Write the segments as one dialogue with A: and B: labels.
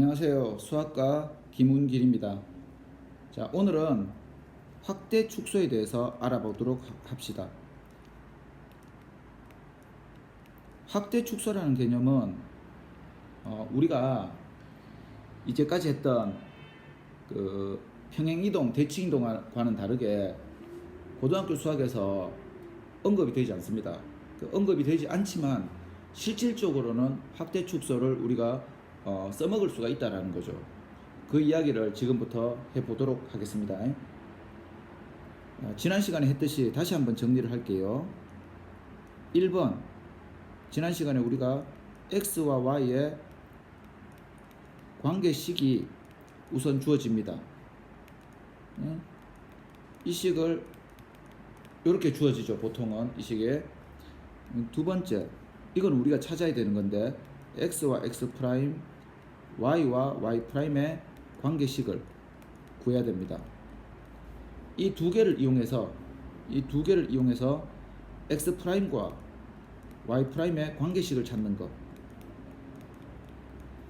A: 안녕하세요. 수학과 김운길입니다. 자, 오늘은 확대 축소에 대해서 알아보도록 합시다. 확대 축소라는 개념은 우리가 이제까지 했던 그 평행이동, 대칭이동과는 다르게 고등학교 수학에서 언급이 되지 않습니다. 언급이 되지 않지만 실질적으로는 확대 축소를 우리가 써먹을 수가 있다는 거죠. 그 이야기를 지금부터 해보도록 하겠습니다. 지난 시간에 했듯이 다시 한번 정리를 할게요. 1번, 지난 시간에 우리가 x와 y의 관계식이 우선 주어집니다. 이 식을 이렇게 주어지죠. 보통은 이 식에. 두 번째, 이건 우리가 찾아야 되는 건데 x와 x 프라임, y와 y 프라임의 관계식을 구해야 됩니다. 이 두 개를 이용해서 x 프라임과 y 프라임의 관계식을 찾는 것,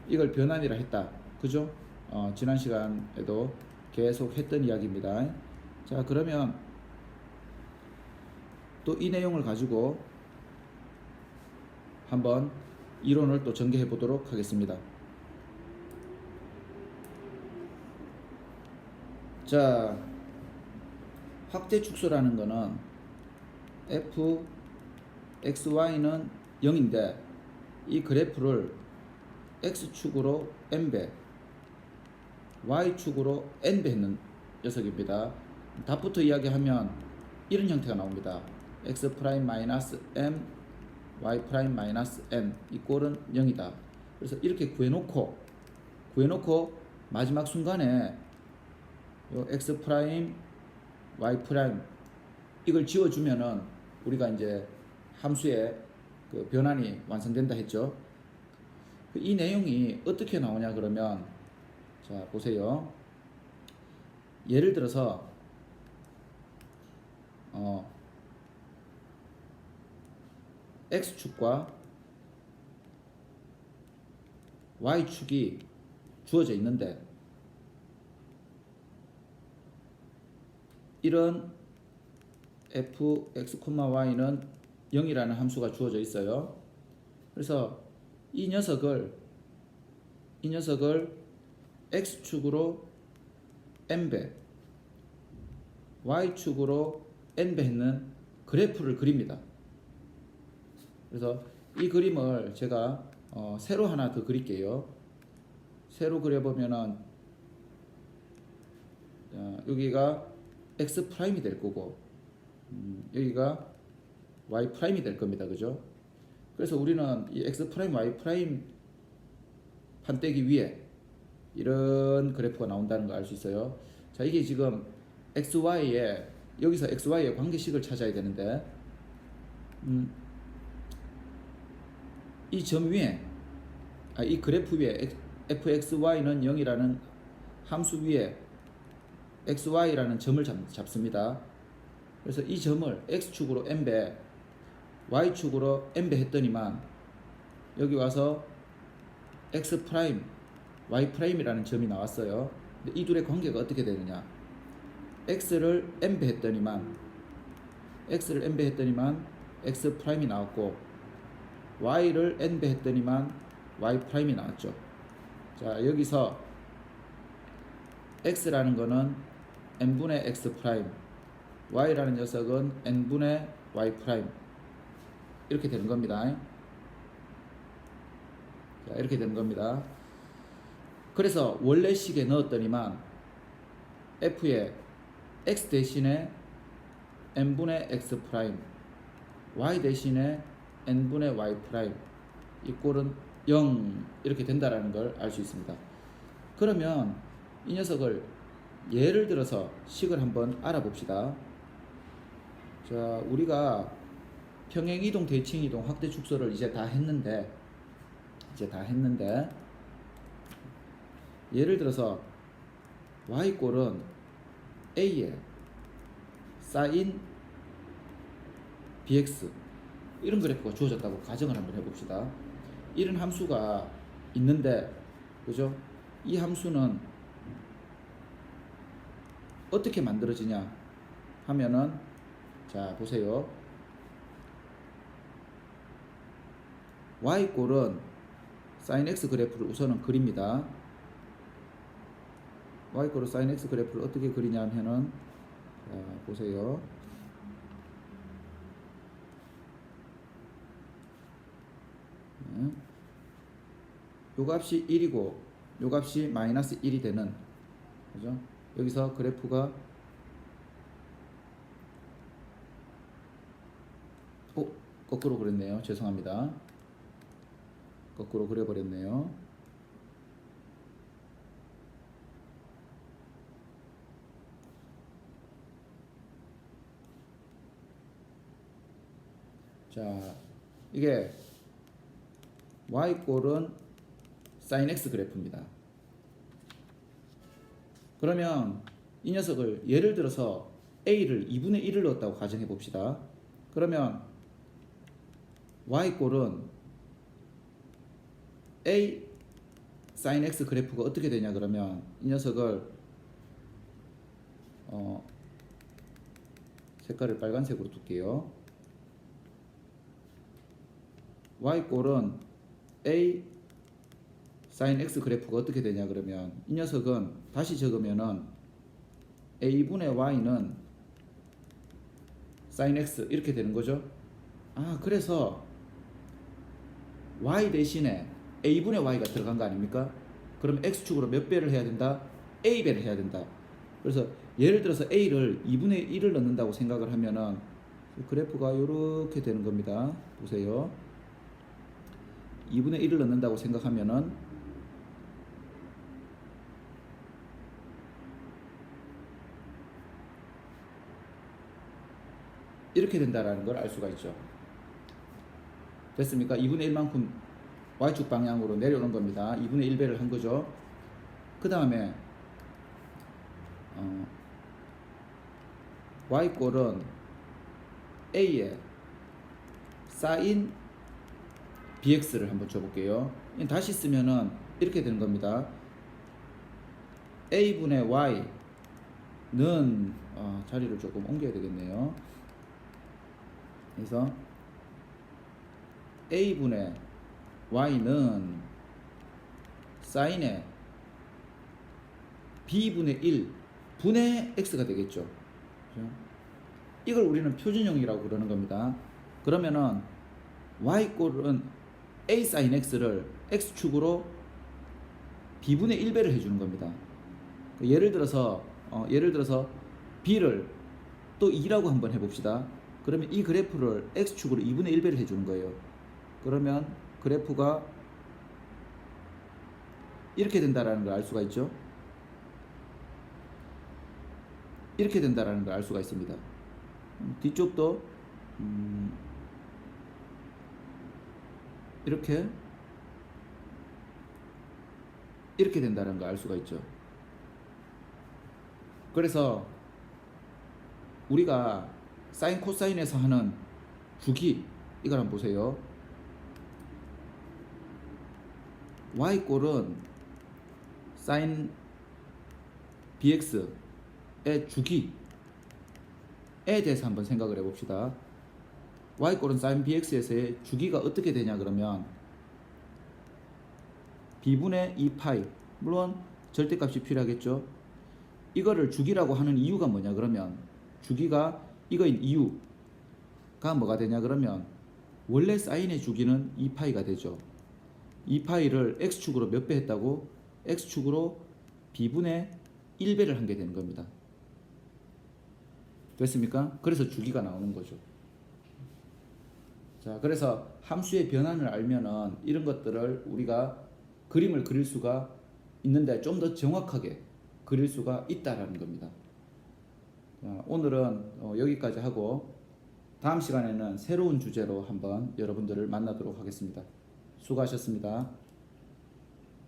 A: 이걸 변환이라 했다. 그죠? 지난 시간에도 계속 했던 이야기입니다. 자, 그러면 또 이 내용을 가지고 한번 이론을 또 전개해 보도록 하겠습니다. 자, 확대 축소라는 거는 f, x, y는 0인데 이 그래프를 x축으로 n배, y축으로 n배 했는 녀석입니다. 답부터 이야기하면 이런 형태가 나옵니다. x 프라임 마이너스 m, y 프라임 마이너스 n 이 꼴은 0이다. 그래서 이렇게 구해놓고 마지막 순간에 요 x 프라임, y 프라임 이걸 지워주면은 우리가 이제 함수의 그 변환이 완성된다 했죠. 이 내용이 어떻게 나오냐 그러면, 자 보세요. 예를 들어서 x축과 y축이 주어져 있는데 이런 fx, y는 0이라는 함수가 주어져 있어요. 그래서 이 녀석을 x축으로 n배, y축으로 n배 했는 그래프를 그립니다. 그래서 이 그림을 제가 세로 하나 더 그릴게요. 세로 그려보면은 여기가 x 프라임이 될 거고 여기가 y 프라임이 될 겁니다. 그죠? 그래서 우리는 이 x 프라임, y 프라임 판때기 위에 이런 그래프가 나온다는 걸 알 수 있어요. 자, 이게 지금 여기서 xy의 관계식을 찾아야 되는데 이 점 위에, 이 그래프 위에 fxy는 0이라는 함수 위에 xy라는 점을 잡습니다. 그래서 이 점을 x축으로 n배, y축으로 n배 했더니만 여기 와서 x 프라임, y 프라임이라는 점이 나왔어요. 근데 이 둘의 관계가 어떻게 되느냐? x를 n배 했더니만 x 프라임이 나왔고 y를 n배 했더니만 y 프라임이 나왔죠. 자, 여기서 x라는 거는 n분의 x 프라임, y라는 녀석은 n분의 y 프라임 이렇게 되는 겁니다. 자, 이렇게 되는 겁니다. 그래서 원래 식에 넣었더니만 f에 x 대신에 n분의 x 프라임, y 대신에 n분의 y 프라임 이 꼴은 0 이렇게 된다라는 걸 알 수 있습니다. 그러면 이 녀석을 예를 들어서 식을 한번 알아봅시다. 자, 우리가 평행이동, 대칭이동, 확대 축소를 이제 다 했는데 예를 들어서 y꼴은 a에 sin bx 이런 그래프가 주어졌다고 가정을 한번 해봅시다. 이런 함수가 있는데, 그죠? 이 함수는 어떻게 만들어지냐 하면은 자 보세요. y꼴은 sin x 그래프를 우선은 그립니다. y꼴은 sin x 그래프를 어떻게 그리냐 하면은 자 보세요. 요 값이 1이고 요 값이 마이너스 1이 되는 그죠? 여기서 그래프가 거꾸로 그렸네요. 죄송합니다. 거꾸로 그려버렸네요. 자, 이게 y꼴은 sin x 그래프입니다. 그러면 이 녀석을 예를 들어서 a를 2분의 1을 넣었다고 가정해 봅시다. 그러면 y꼴은 a sin x 그래프가 어떻게 되냐 그러면 이 녀석을 색깔을 빨간색으로 둘게요. y꼴은 a sin x 그래프가 어떻게 되냐 그러면 이 녀석은 다시 적으면은 a분의 y는 sin x 이렇게 되는 거죠. 그래서 y 대신에 a분의 y가 들어간 거 아닙니까? 그럼 x축으로 몇 배를 해야 된다? a배를 해야 된다. 그래서 예를 들어서 a를 2분의 1을 넣는다고 생각을 하면은 그래프가 이렇게 되는 겁니다. 보세요. 2분의 1을 넣는다고 생각하면은 이렇게 된다라는 걸 알 수가 있죠. 됐습니까? 2분의 1만큼 y축 방향으로 내려오는 겁니다. 2분의 1배를 한 거죠. 그 다음에 y꼴은 a에 sin bx를 한번 줘볼게요. 다시 쓰면은 이렇게 되는 겁니다. a분의 y는 자리를 조금 옮겨야 되겠네요. 그래서 a분의 y는 sin의 b분의 1 분의 x가 되겠죠. 그렇죠? 이걸 우리는 표준형이라고 그러는 겁니다. 그러면은 y꼴은 a sin x를 x축으로 b분의 1배를 해주는 겁니다. 예를 들어서 b를 또 2라고 한번 해봅시다. 그러면 이 그래프를 x축으로 2분의 1배를 해주는 거예요. 그러면 그래프가 이렇게 된다라는 걸 알 수가 있죠. 이렇게 된다라는 걸 알 수가 있습니다. 뒤쪽도 이렇게 된다는 걸 알 수가 있죠. 그래서 우리가 사인 코사인에서 하는 주기 이걸 한번 보세요. y꼴은 사인 bx의 주기에 대해서 한번 생각을 해봅시다. y꼴은 sin bx에서의 주기가 어떻게 되냐 그러면 b분의 2파이 물론 절대값이 필요하겠죠. 이거를 주기라고 하는 이유가 뭐냐 그러면 주기가 이거인 이유가 뭐가 되냐 그러면 원래 사인의 주기는 2파이가 되죠. 2파이를 x축으로 몇 배 했다고? x축으로 b분의 1배를 한 게 되는 겁니다. 됐습니까? 그래서 주기가 나오는 거죠. 자, 그래서 함수의 변환을 알면은 이런 것들을 우리가 그림을 그릴 수가 있는데 좀 더 정확하게 그릴 수가 있다라는 겁니다. 자, 오늘은 여기까지 하고 다음 시간에는 새로운 주제로 한번 여러분들을 만나도록 하겠습니다. 수고하셨습니다.